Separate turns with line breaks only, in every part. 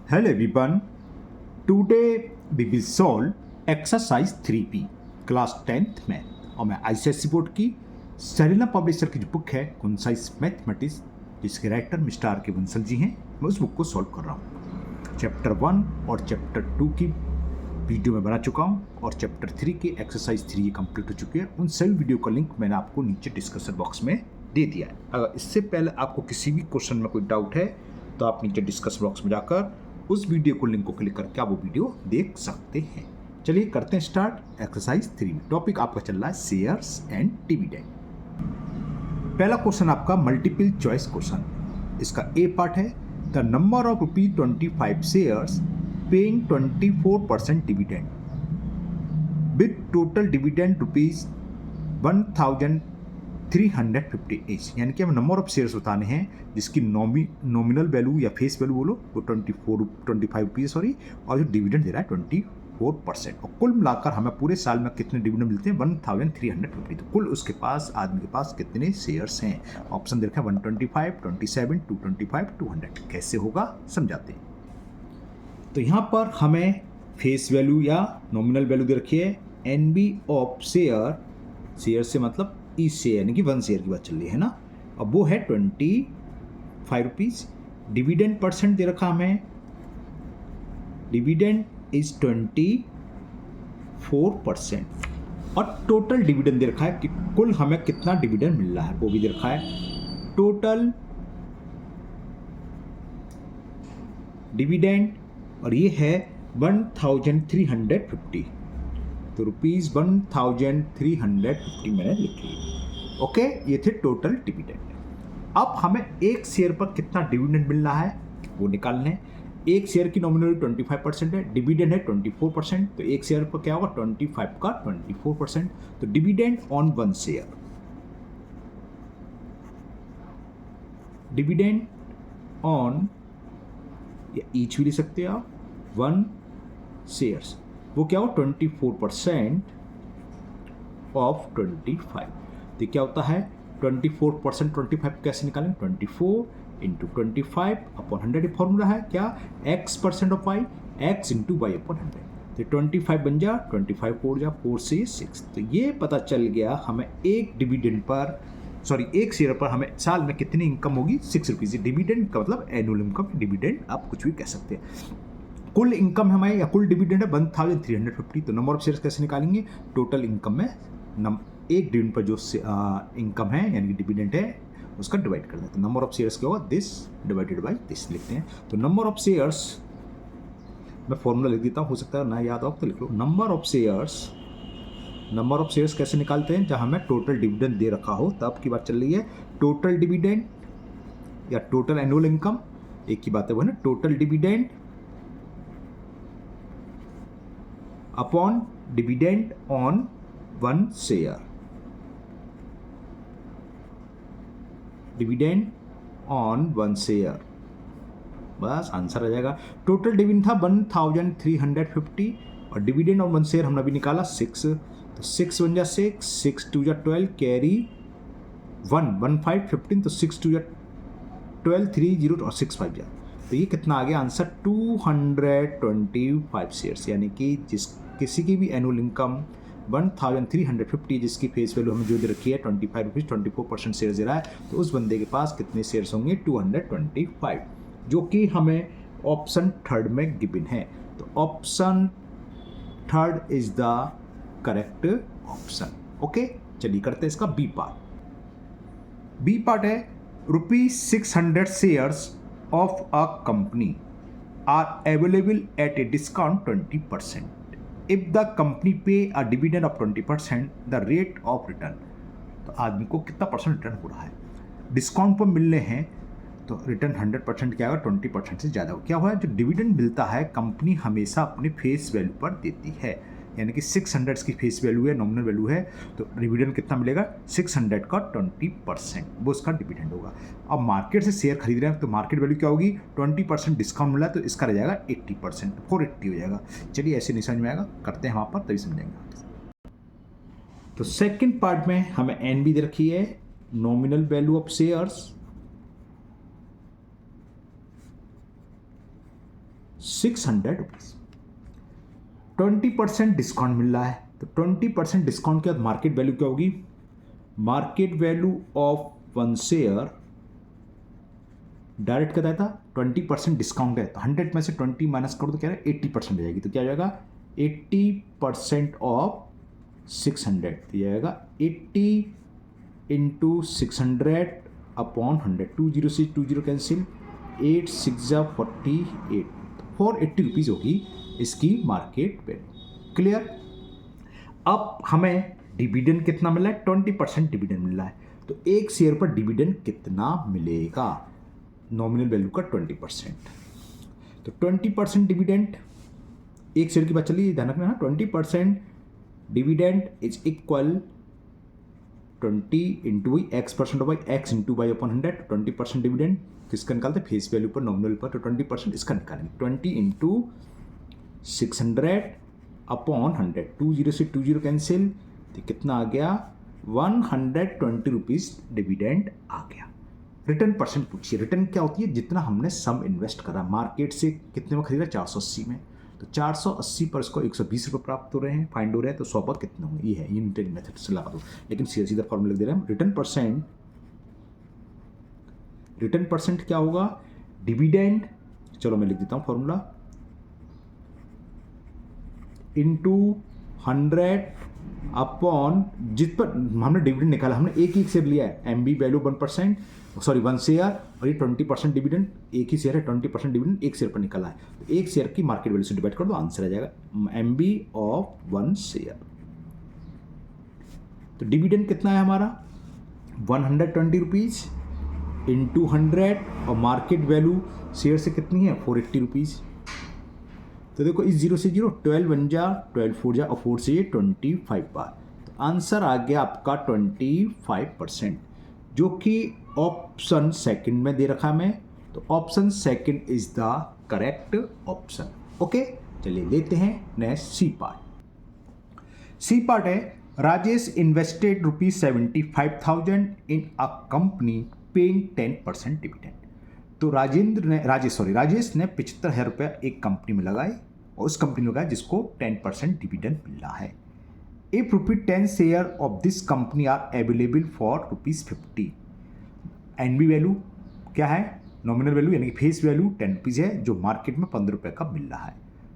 Hello everyone. Today we will solve exercise 3P class 10th math और मैं ICSE board की सरेला publisher की जो बुक है कंसाइज मैथमेटिक्स जिसके राइटर मिस्टर आर के बंसल जी हैं, मैं उस बुक को सॉल्व कर रहा हूँ। चैप्टर 1 और चैप्टर 2 की वीडियो में बना चुका हूँ और चैप्टर 3 की एक्सरसाइज 3 कंप्लीट हो चुकी है। उन सभी वीडियो का लिंक मैंने आपको नीचे डिस्कशन बॉक्स में दे दिया है। अगर इससे पहले आपको किसी भी क्वेश्चन में कोई डाउट है तो आप नीचे डिस्कशन बॉक्स में जाकर उस वीडियो को लिंक को क्लिक करके आप वो वीडियो देख सकते हैं। चलिए करते हैं स्टार्ट एक्सरसाइज 3 में। टॉपिक आपका चल रहा है शेयर्स एंड डिविडेंड। पहला क्वेश्चन आपका मल्टीपल चॉइस क्वेश्चन। इसका ए पार्ट है the number of ₹25 shares paying 24% dividend with total dividend ₹1350 H, यानी कि हमें नंबर ऑफ शेयर्स बताने हैं जिसकी नॉमिनल वैल्यू या फेस वैल्यू बोलो वो 25 रुपीज़ सॉरी, और जो डिविडेंड दे रहा है 24%, और कुल मिलाकर हमें पूरे साल में कितने डिविडेंड मिलते हैं 1350। तो कुल उसके पास आदमी के पास कितने शेयर्स हैं। ऑप्शन दे रखा है 125, 27, 225, 200। कैसे होगा समझाते हैं। तो यहाँ पर हमें फेस वैल्यू या नॉमिनल वैल्यू दे रखी है NB ऑफ शेयर से मतलब ई शेयर यानी कि 1 शेयर की बात चल रही है ना। अब वो है 25 रुपीज़। डिविडेंड परसेंट दे रखा हमें, डिविडेंड इज 24%, और टोटल डिविडेंड दे रखा है कि कुल हमें कितना डिविडेंड मिल रहा है वो भी दे रखा है। टोटल डिविडेंड और ये है 1350, तो ₹1350 मैंने लिख लिया। ओके, ये थे टोटल डिविडेंड। अब हमें एक शेयर पर कितना डिविडेंड मिल रहा है वो निकालना है। एक शेयर की नॉमिनल 25% है, डिविडेंड है 24%, तो एक शेयर पर क्या होगा 25 का 24%। तो dividend on 1 share, dividend on या ईच भी ले सकते हैं आप 1 शेयर्स, वो क्या हो 24% ऑफ 25। तो क्या होता है 24% 25 कैसे निकालें, 24 इंटू 25 अपॉन 100 फॉर्मूला है क्या, x% of y, x into Y upon 100। तो 25 बन जा 25 4 जा 4 से 6। तो ये पता चल गया हमें एक डिविडेंड पर एक शेयर पर हमें साल में कितनी इनकम होगी 6 रुपीज़। डिविडेंड का मतलब एनुअल इनकम, डिविडेंड आप कुछ भी कह सकते हैं। कुल इनकम हमारे या कुल डिविडेंड है 1350। तो नंबर ऑफ शेयर्स कैसे निकालेंगे, टोटल इनकम में एक डिविडेंड पर जो इनकम है यानी कि डिविडेंड है उसका डिवाइड कर देते हैं। तो नंबर ऑफ शेयर्स क्या होगा दिस डिवाइडेड बाई दिस लिखते हैं। तो नंबर ऑफ शेयर्स मैं फॉर्मूला लिख देता हूँ, हो सकता है ना याद हो तो लिख लो। नंबर ऑफ शेयर्स कैसे निकालते हैं, जहाँ हमें टोटल डिविडेंड दे रखा हो तब की बात चल रही है। टोटल डिविडेंड या टोटल एनुअल इनकम एक ही बात है वो है ना, total dividend upon dividend on 1 share, dividend on 1 share, बस आंसर आ जाएगा। टोटल डिविडेंड था 1350 और डिविडेंड ऑन 1 शेयर हमने अभी निकाला 6, तो 6 बन जा 6 2 जा 12 कैरी 1 1 5 15, तो 6 2 जा 12 3 0 और 6 5 जा, तो ये कितना आ गया आंसर 225 शेयर्स, यानी कि किसी की भी एनुअल इनकम 1350 जिसकी फेस वैल्यू हमें जो दे रखी है 25 रुपीज़, 24% शेयर दे रहा है, तो उस बंदे के पास कितने शेयर्स होंगे 225, जो कि हमें ऑप्शन थर्ड में गिवन है। तो option third is the correct option. Okay, चलिए करते हैं इसका बी पार्ट। बी पार्ट है ₹600 shares of a company are available at a discount 20%. If the company pay a dividend of 20%, the rate of return, तो आदमी को कितना percent return हो रहा है, डिस्काउंट पर मिलने हैं तो रिटर्न 100% क्या होगा 20% से ज़्यादा हो। क्या हुआ, जो डिविडेंड मिलता है कंपनी हमेशा अपने फेस वैल्यू पर देती है, यानी कि 600 की फेस वैल्यू है, नॉमिनल वैल्यू है, तो डिविडेंड कितना मिलेगा 600 का 20%, वो उसका डिविडेंड होगा। अब मार्केट से शेयर खरीद रहे हैं तो मार्केट वैल्यू क्या होगी 20% डिस्काउंट मिला तो इसका रह जाएगा 80%, 480 हो जाएगा। चलिए ऐसे नहीं समझ में आएगा, करते हैं वहाँ पर तभी समझेंगे। तो सेकंड पार्ट में हमें NB दे रखी है, nominal value of shares 600 rupees. 20% discount मिल रहा है, तो 20% डिस्काउंट के बाद मार्केट वैल्यू क्या होगी? Market value of one share direct क्या था, 20% डिस्काउंट है, तो 100 में से 20 माइनस करो तो क्या है 80% हो जाएगी, तो क्या हो जाएगा 80% ऑफ 600, तो यह आएगा 80 इंटू 600 अपॉन 100, 20 से 20 कैंसिल, 8 6 48, 480 रुपीज़ होगी इसकी मार्केट वैल्यू। क्लियर? अब हमें डिविडेंड कितना मिला है? 20% डिविडेंड मिल रहा है, तो एक शेयर पर डिविडेंड कितना मिलेगा? नॉमिनल वैल्यू का 20%, तो 20% डिविडेंड एक शेयर की बात चलिए, ध्यान रखना है, 20% dividend is equal 20 into y x percent by x into Y upon 100। 20% dividend किसका निकालते हैं? फेस वैल्यू पर, नॉमिनल पर, तो 20% इसका निकालेंगे, 20 इंटू 600 अपॉन 100, 20 से 20 कैंसिल, तो कितना आ गया 120 रुपीज़ डिविडेंड आ गया। रिटर्न परसेंट पूछिए, रिटर्न क्या होती है? जितना हमने सम इन्वेस्ट करा, मार्केट से कितने में खरीदा? 480 में, तो 480 पर इसको 120 रुपये प्राप्त हो रहे हैं, फाइंड हो रहे हैं, तो 100 पर कितने होंगे? ये है यूनिटरी मेथड से लगा दो, लेकिन सीधा सीधा फॉर्मूला लिख दे रहे हैं हम। रिटर्न परसेंट क्या होगा? डिविडेंड, चलो मैं लिख देता हूँ फॉर्मूला, इंटू 100 अपॉन जिस पर हमने डिविडेंड निकाला, हमने एक ही शेयर लिया है, M B value 1%, sorry 1 share, और ये 20% डिविडेंड, एक ही शेयर है, 20% डिविडेंड एक शेयर पर निकाला है, तो एक शेयर की मार्केट वैल्यू से डिवाइड कर दो, आंसर आ जाएगा एम बी ऑफ 1 शेयर। तो डिविडेंड कितना है हमारा? 120 रुपीज़ इंटू 100, और मार्केट वैल्यू शेयर से कितनी है? 480 रुपीज़। तो देखो इस 0 से 0, 12 बन जा, 12 4 जा, और 4 से ये 25 बार, तो आंसर आ गया आपका 25%, जो कि ऑप्शन सेकंड में दे रखा मैं, तो option second is the correct option. Okay, चलिए लेते हैं next C part. C part है, Rajesh invested ₹75,000 in a company paying 10% dividend. तो राजेश ने 75,000 रुपया एक कंपनी में लगाए, और उस कंपनी में लगाया जिसको 10% डिविडेंड मिल रहा है। If ₹10 share of this company are available for ₹50, NB value क्या है? नॉमिनल वैल्यू यानी कि फेस वैल्यू 10 रुपीज़ है, जो मार्केट में 15 रुपये का मिल रहा है,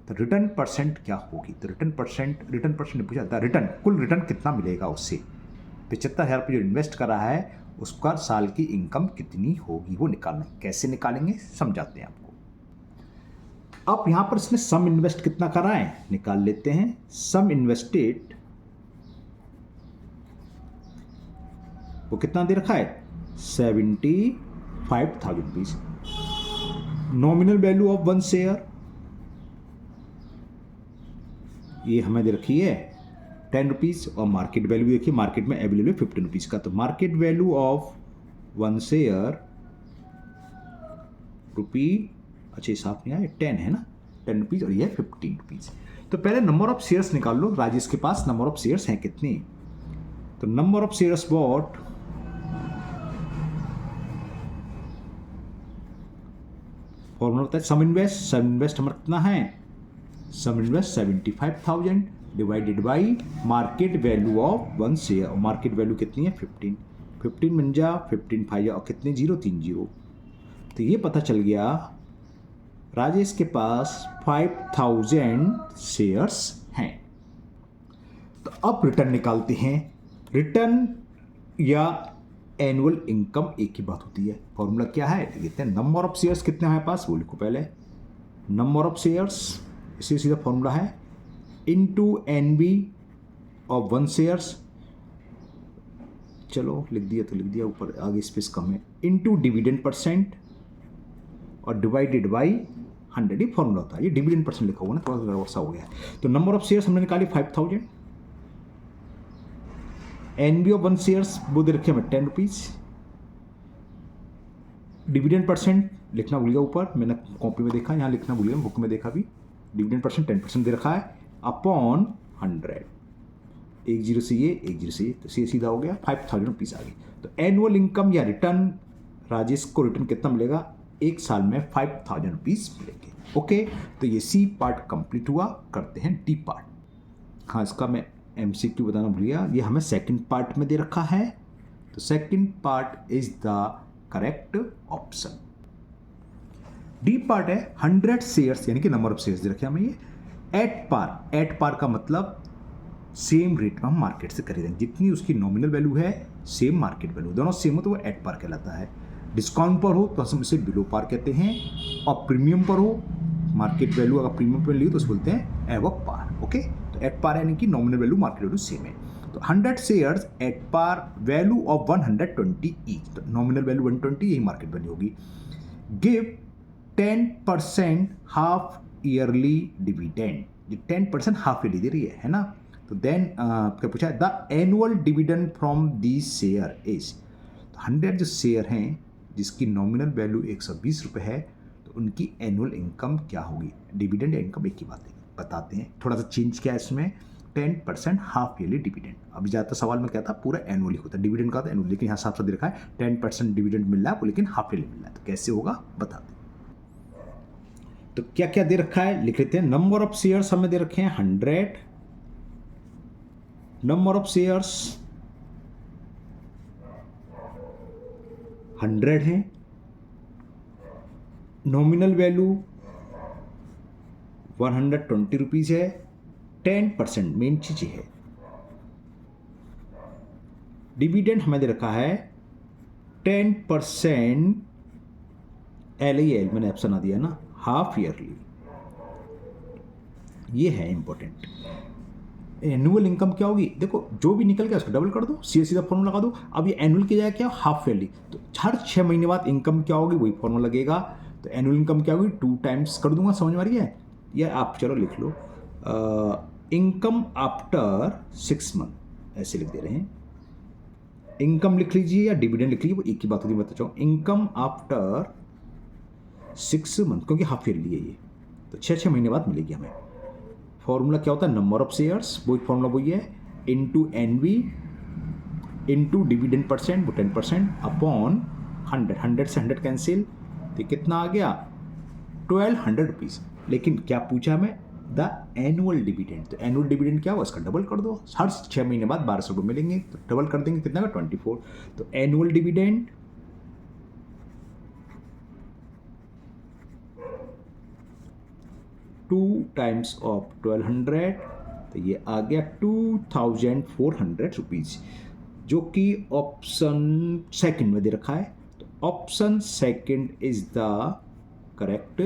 तो रिटर्न परसेंट क्या होगी? तो रिटर्न परसेंट पूछा जाता है, रिटर्न कुल रिटर्न कितना मिलेगा उससे, 75,000 रुपये जो इन्वेस्ट कर रहा है उसका साल की इनकम कितनी होगी वो निकालना है। कैसे निकालेंगे समझाते हैं आपको। अब यहां पर इसने सम इन्वेस्ट कितना करा है निकाल लेते हैं। सम इन्वेस्टेड वो कितना दे रखा है? 75,000 rupees. Nominal value of 1 share ये हमें दे रखी है 10 रुपीज़, और मार्केट वैल्यू देखिए, मार्केट में अवेलेबल है 15 रुपीज़ का, तो मार्केट वैल्यू ऑफ 1 शेयर रुपी, अच्छा साफ नहीं आया, 10 है ना, 10 रुपीज़, और ये 15 रुपीज़। तो पहले नंबर ऑफ शेयर्स निकाल लो, राजेश के पास नंबर ऑफ शेयर्स हैं कितने? तो number of shares bought formula होता है सम इन्वेस्ट हमारा कितना है? Sum invest 75,000 divided by market value of 1 share, और मार्केट वैल्यू कितनी है? 15 बन जा, 15 5 जा, और कितने 0 3 0, तो ये पता चल गया राजेश के पास 5,000 शेयर्स हैं। तो अब रिटर्न निकालते हैं। रिटर्न या एनुअल इनकम एक ही बात होती है। फॉर्मूला क्या है? देखते हैं। नंबर ऑफ शेयर्स कितने हमारे पास वो लिखो पहले। नंबर ऑफ शेयर्स इसी सीधा फॉर्मूला है इनटू एनबी ऑफ 1 शेयर्स, चलो लिख दिया तो लिख दिया, ऊपर आगे स्पेस कम है, इनटू डिविडेंड परसेंट और डिवाइडेड बाई 100। ये फॉर्मूला होता है, ये डिविडेंड परसेंट लिखा हुआ ना, थोड़ा सा गड़बड़ सा हो गया। तो नंबर ऑफ शेयर्स हमने निकाली 5,000, एनबी ऑफ 1 शेयर्स वो दे रखे हमें 10 रुपीज़, डिविडेंड परसेंट लिखना भूल गया ऊपर, मैंने कॉपी में देखा, यहाँ लिखना भूल गया, बुक में देखा भी, डिविडेंड परसेंट 10% दे रखा है अपॉन 100, एक जीरो से ये एक जीरो से ये, तो सीधा हो गया 5,000 रुपीज़ आ गई। तो एनुअल इनकम या रिटर्न, राजेश को रिटर्न कितना मिलेगा? एक साल में 5,000 रुपीज़ मिलेंगे। ओके, तो ये सी पार्ट कंप्लीट हुआ। करते हैं डी पार्ट। हाँ, इसका मैं MCQ बताना भूल गया, ये हमें सेकंड पार्ट में दे रखा है। तो second part is the correct option. D part है 100 शेयर्स, यानी कि नंबर ऑफ शेयर्स दे रखे हमें ये एट पार। एट पार का मतलब सेम रेट में हम मार्केट से खरीदें, जितनी उसकी नॉमिनल वैल्यू है सेम मार्केट वैल्यू, दोनों सेम हो तो वो एट पार कहलाता है। डिस्काउंट पर हो तो हम इसे बिलो पार कहते हैं, और प्रीमियम पर हो मार्केट वैल्यू अगर प्रीमियम पर ली हो तो उसे बोलते हैं एवो पार। ओके, तो एट पार यानी कि nominal value market value same है। तो 100 shares at par value of 120 each, तो नॉमिनल वैल्यू 120, यही मार्केट वैल्यू होगी। गिव 10% हाफ ईयरली डिविडेंड, ये 10% हाफ ईयरली दे रही है ना। तो देन क्या पूछा है, the annual dividend from the share is. 100 जो शेयर हैं जिसकी नॉमिनल वैल्यू 120 रुपये है, तो उनकी एनुअल इनकम क्या होगी। डिविडेंड या इनकम एक ही बात है, बताते हैं। थोड़ा सा चेंज किया है इसमें, 10% हाफ ईयरली डिविडेंड। अभी ज़्यादातर सवाल में क्या था, पूरा एनुअली होता है, डिविडेंड का था एनुअल, लेकिन यहाँ साफ साफ दे रखा है 10% डिविडेंड मिल रहा है, लेकिन हाफ ईयरली मिल रहा है। तो कैसे होगा बताते हैं। तो क्या क्या दे रखा है लिख लेते हैं। नंबर ऑफ शेयर्स हमें दे रखे हैं 100, नंबर ऑफ शेयर्स 100 है, नॉमिनल वैल्यू 120 रुपीज़ है, 10% मेन चीज़ है। डिविडेंड हमें दे रखा है 10% LAL, मैंने ऑप्शन आ दिया ना, हाफ ईयरली, ये है इंपॉर्टेंट। एनुअल इनकम क्या होगी, देखो जो भी निकल गया उसको डबल कर दो, सीधा फॉर्मूला लगा दो। अब ये एनुअल की जगह क्या, हाफ ईयरली, तो हर 6 महीने बाद इनकम क्या होगी वही फॉर्मूला लगेगा। तो एनुअल इनकम क्या होगी, 2 टाइम्स कर दूंगा, समझ में आ रही है। या आप चलो लिख लो इनकम आफ्टर 6 मंथ, ऐसे लिख दे रहे हैं। इनकम लिख लीजिए या डिविडेंड लिख लीजिए, वो एक ही बात होती है, बता चाहूँ। इनकम आफ्टर 6 मंथ, क्योंकि हाफ ईयरली है ये, तो 6 महीने बाद मिलेगी हमें। फॉर्मूला क्या होता है, नंबर ऑफ शेयर्स, वही फॉर्मूला वही है, into NV into dividend percent, वो 10% अपॉन 100, 100 से 100 कैंसिल, तो कितना आ गया 1200 रुपीज़। लेकिन क्या पूछा हमें, द एनुअल डिविडेंड, तो एनुअल डिविडेंड क्या हुआ, इसका डबल कर दो, हर 6 महीने बाद 1200 रुपये मिलेंगे, तो डबल कर देंगे, कितना का 24। तो एनुअल डिविडेंड 2 टाइम्स ऑफ 1200, तो ये आ गया 2400 रुपीज़, जो कि ऑप्शन सेकंड में दे रखा है। तो option second is the correct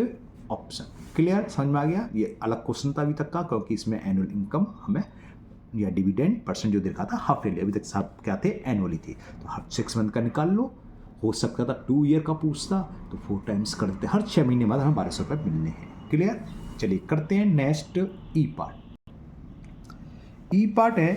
option. Clear, समझ में आ गया। ये अलग क्वेश्चन था अभी तक का, क्योंकि इसमें एनुअल इनकम हमें या डिविडेंड परसेंट जो देखा था हाफ ईयरली, अभी तक सब क्या थे, एनुअली थी। तो हर 6 मंथ का निकाल लो, हो सकता था 2 ईयर का पूछता, तो 4 टाइम्स करते, हर 6 महीने बाद हमें 1200 रुपये मिलने हैं। क्लियर, चलिए करते हैं नेक्स्ट ई पार्ट। ई पार्ट है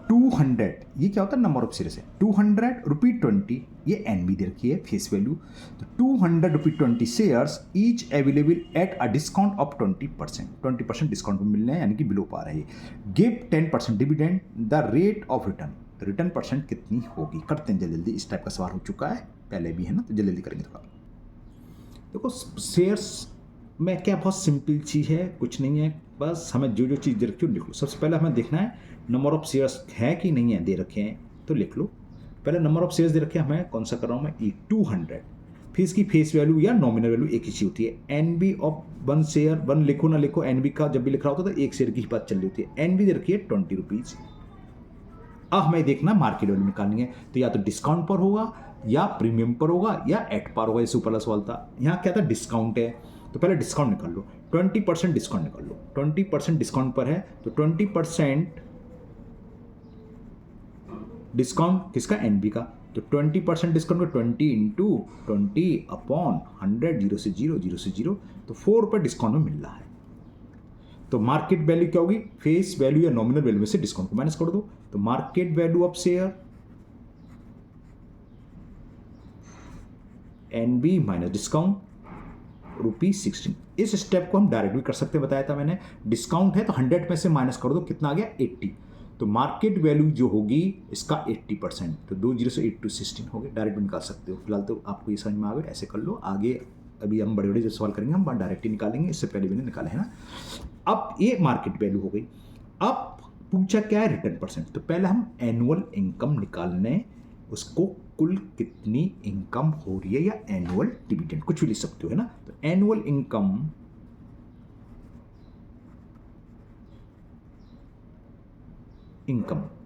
200, ये क्या होता है, नंबर ऑफ शेयर्स है। 200 रुपी 20, ये NB दे रखी है फेस वैल्यू। तो 200 रुपी 20 shares each available at a discount of 20%, 20% discount में मिलने हैं, यानी कि बिलो पा रहे हैं। Give 10% dividend, the rate of return, तो रिटर्न परसेंट कितनी होगी। करते हैं जल्दी जल्दी, इस टाइप का सवाल हो चुका है पहले भी, है ना, तो जल्दी जल्दी करेंगे थोड़ा। देखो शेयर्स में क्या बहुत सिंपल चीज़ है, कुछ नहीं है, बस हमें जो जो चीज़ दे रखी है लिख लो। सबसे पहले हमें देखना है नंबर ऑफ शेयर्स है कि नहीं है, दे रखे हैं तो लिख लो। पहले नंबर ऑफ शेयर्स दे रखे हैं, हमें कौन सा कर रहा हूँ मैं, 200। फिर इसकी फेस वैल्यू या नॉमिनल वैल्यू एक ही चीज़ होती है। NB ऑफ 1 शेयर, 1 लिखो ना लिखो, NB का जब भी लिख रहा होता है तो 1 शेयर की ही बात चल रही होती है। NB दे रखी है 20 रुपीज़। अब हमें देखना मार्केट वैल्यू निकालनी है, तो या तो डिस्काउंट पर होगा या प्रीमियम पर होगा या एट पर होगा, जैसे ऊपर वाला सवाल था। यहाँ क्या था, डिस्काउंट है, तो पहले डिस्काउंट निकाल लो, 20% डिस्काउंट निकाल लो। 20% डिस्काउंट पर है, तो 20% डिस्काउंट किसका, NB का, तो 20% डिस्काउंट का 20 इंटू 20 अपॉन 100, 0 से 0, 0 से 0, तो 4 रुपये डिस्काउंट में मिल रहा है। तो मार्केट वैल्यू क्या होगी, फेस वैल्यू या नॉमिनल वैल्यू में से डिस्काउंट को माइनस कर दो, तो market value of share NB minus discount ₹16। इस स्टेप को हम डायरेक्ट भी कर सकते हैं, बताया था मैंने। डिस्काउंट है तो 100 में से माइनस कर दो, कितना आ गया 80। तो मार्केट वैल्यू जो होगी इसका 80%, तो 2 0 से 8 to 16 हो गए, डायरेक्ट भी निकाल सकते हो। फिलहाल तो आपको ये समझ में आ गया, ऐसे कर लो, आगे अभी हम बड़े बड़े जो सवाल करेंगे हम डायरेक्ट ही निकालेंगे, इससे पहले मैंने निकाले है ना। अब ये मार्केट वैल्यू हो गई। अब पूछा क्या है, रिटर्न परसेंट। तो पहले हम एनुअल इनकम निकालने, उसको कुल कितनी इनकम हो रही है या एनुअल डिविडेंड कुछ भी लिख सकते हो है ना। तो एनुअल इनकम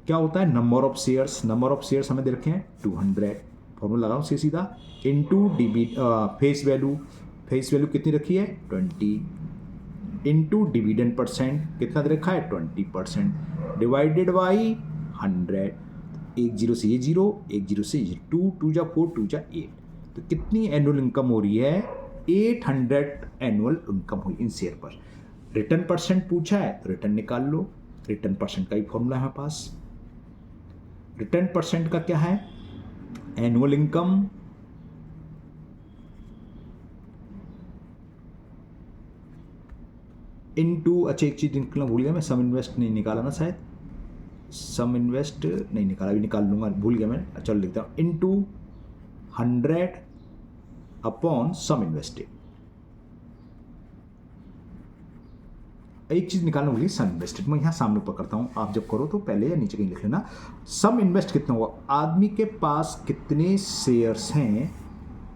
क्या होता है, number of shares. Number of shares हमें दे रखे हैं 200, फॉर्मूला लगाओ सीधा, into face value. Face value कितनी रखी है 20, इनटू डिविडेंड परसेंट कितना दे रखा है 20%, डिवाइडेड बाई 100। एक जीरो से ये जीरो, एक जीरो से ये 2, 2 जा 4, 2 जा 8। तो कितनी एनुअल इनकम हो रही है 800 एनुअल इनकम हुई इन शेयर पर। रिटर्न परसेंट पूछा है तो रिटर्न निकाल लो, रिटर्न परसेंट का ही फॉर्मूला है हमारे पास। रिटर्न परसेंट का क्या है, एनुअल इनकम इनटू, अच्छा एक चीज निकलना भूल गया मैं, सम इन्वेस्ट नहीं निकाला ना शायद, सम इन्वेस्ट नहीं निकाला, अभी निकाल लूंगा, भूल गया मैं। चलो लिखता हूँ इनटू 100 अपॉन सम इन्वेस्टेड। एक चीज निकालना भूलिए, सम इन्वेस्टेड। मैं यहाँ सामने ऊपर करता हूँ, आप जब करो तो पहले या नीचे कहीं लिख लेना। सम इन्वेस्ट कितना हुआ, आदमी के पास कितने शेयर्स हैं,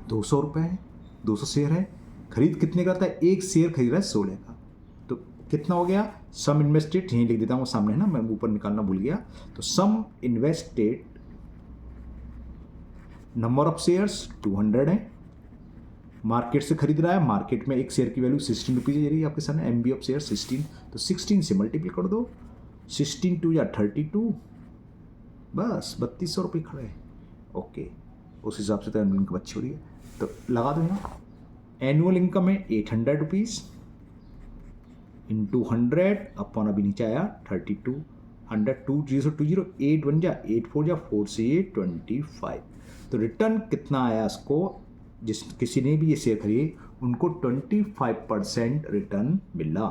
200 रुपये है, 200 शेयर है। खरीद कितने करता है, एक शेयर खरीद रहा है 16 का, तो कितना हो गया सम इन्वेस्टेड, यहीं लिख देता हूँ सामने है ना, मैं ऊपर निकालना भूल गया। तो सम इन्वेस्टेड, नंबर ऑफ शेयर्स 200 है, मार्केट से खरीद रहा है, मार्केट में एक शेयर की वैल्यू 16 रुपीज़ है, ये आपके सामने एम बी ऑफ शेयर 16, तो 16 से मल्टीप्लाई कर दो, 16 2 या 32, बस 3200 रुपये खड़े हैं। ओके, उस हिसाब से तो एनुअल इनकम अच्छी हो रही है, तो लगा दो यहाँ। एनुअल इनकम है 800 रुपीज़ इंटू 100 अपॉन, अभी नीचे आया 32, 100 2 0 2 0 8 1 जा 8 4 जा 4 से ये 25। तो रिटर्न कितना आया इसको, जिस किसी ने भी ये शेयर खरीदे उनको 25% रिटर्न मिला।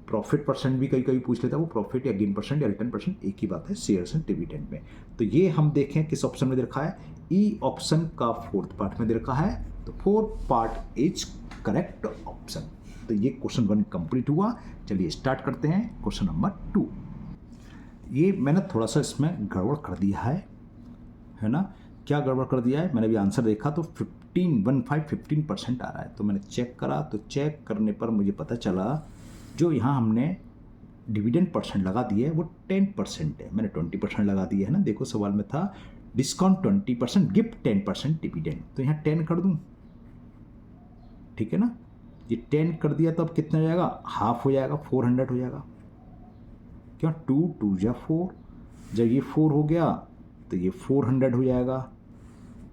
प्रॉफिट परसेंट भी कहीं कहीं पूछ लेता है, वो प्रॉफिट या गेन परसेंट या रिटर्न परसेंट एक ही बात है शेयर्स एंड डिविडेंड में। तो ये हम देखें किस ऑप्शन में दे रखा है, ई ऑप्शन का 4th पार्ट में दे रखा है, तो 4th part is correct option. तो ये क्वेश्चन 1 कंप्लीट हुआ। चलिए स्टार्ट करते हैं क्वेश्चन नंबर 2। ये मैंने थोड़ा सा इसमें गड़बड़ कर दिया है ना। क्या गड़बड़ कर दिया है, मैंने भी आंसर देखा तो 15% आ रहा है, तो मैंने चेक करा, तो चेक करने पर मुझे पता चला जो यहाँ हमने डिविडेंड परसेंट लगा दिया है वो 10% है, मैंने 20% लगा दिया है ना। देखो सवाल में था डिस्काउंट 20%, गिफ्ट 10% डिविडेंड, तो यहाँ 10 कर दूँ, ठीक है ना। ये 10 कर दिया तो अब कितना हो जाएगा, हाफ हो जाएगा, 400 हो जाएगा। क्यों, 2 2 जा 4, जब ये 4 हो गया तो ये 400 हो जाएगा।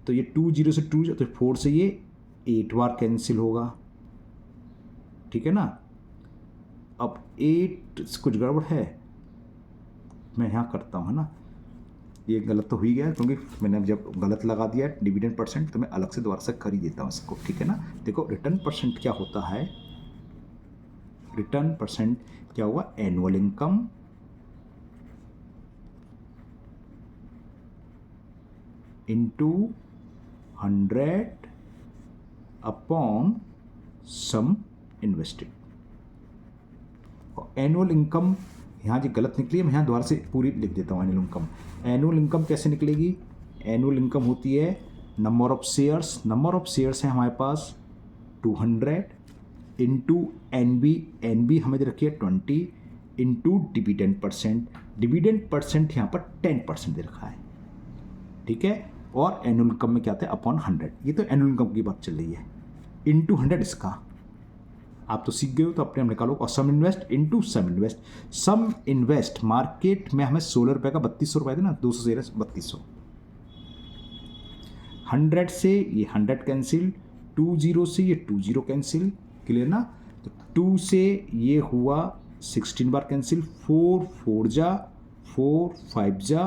तो ये 2 0 से 2 तो 4 से ये 8 बार कैंसिल होगा, ठीक है ना। अब 8 कुछ गड़बड़ है, मैं यहाँ करता हूँ है ना, ये गलत तो हो ही गया क्योंकि मैंने जब गलत लगा दिया डिविडेंड परसेंट तो मैं अलग से दोबारा से कर ही देता हूँ इसको, ठीक है ना। देखो रिटर्न परसेंट क्या होता है, रिटर्न परसेंट क्या हुआ, एनुअल इनकम इंटू 100 अपॉन सम इन्वेस्टेड। एनुअल इनकम यहाँ जो गलत निकली है मैं यहाँ दोबारा से पूरी लिख देता हूँ। एनुअल इनकम, एनुअल इनकम कैसे निकलेगी, एनुअल इनकम होती है number of shares, number of shares है हमारे पास 200 इंटू एन बी हमें दे रखी है 20 into dividend percent, dividend percent यहाँ पर 10% दे रखा है, ठीक है। और एनुअल इनकम में क्या आता है अपॉन 100, ये तो एनुअल इनकम की बात चल रही है, इंटू 100 इसका आप तो सीख गए हो तो अपने आप निकालो। और सम इन्वेस्ट इंटू सम इन्वेस्ट, सम इन्वेस्ट मार्केट में हमें 16 रुपये का 3200 रुपये थे ना, 200 से 3200, 100 से ये 100 कैंसिल, 2 0 से ये 2 0 कैंसिल, क्लियर ना। तो 2 से ये हुआ 16 बार कैंसिल, 4 4 जा 4 5 जा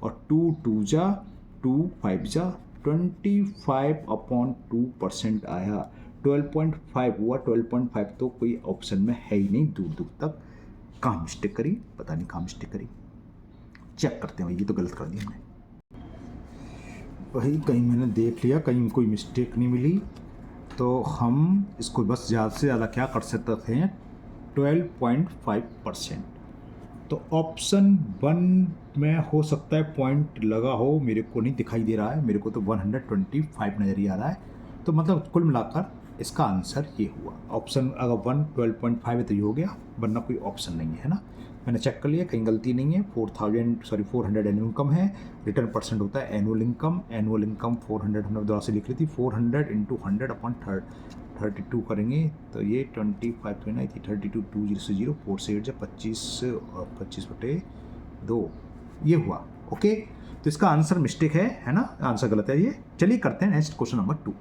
और 2 2 जा 2 5 जा 25 अपॉन 2% आया, 12.5 हुआ। 12.5 तो कोई ऑप्शन में है ही नहीं, दूर दूर तक। कहाँ मिस्टेक करी, पता नहीं कहाँ मिस्टेक करी, चेक करते हैं। ये तो गलत कर दिया हमने, वही कहीं मैंने देख लिया, कहीं कोई मिस्टेक नहीं मिली, तो हम इसको बस ज़्यादा से ज़्यादा क्या कर सकते हैं, 12.5%। तो ऑप्शन 1 में हो सकता है पॉइंट लगा हो, मेरे को नहीं दिखाई दे रहा है, मेरे को तो 125 नज़र ही आ रहा है। तो मतलब कुल मिलाकर इसका आंसर ये हुआ। ऑप्शन अगर 1 12.5 है तो ये हो गया, वरना कोई ऑप्शन नहीं है ना। मैंने चेक कर लिया, कहीं गलती नहीं है। 400 एनुअल इनकम है, रिटर्न परसेंट होता है एनुअल इनकम। एनुअल इनकम 400 हमने दोबारा से लिख ली थी, 400 इंटू 100 अपॉन 32 करेंगे तो ये 25 तो नहीं थी, 32 2 0 4 से 8 जब 25/2 ये हुआ। ओके, तो इसका आंसर मिस्टेक है ना, आंसर गलत है ये। चलिए करते हैं नेक्स्ट क्वेश्चन नंबर 2।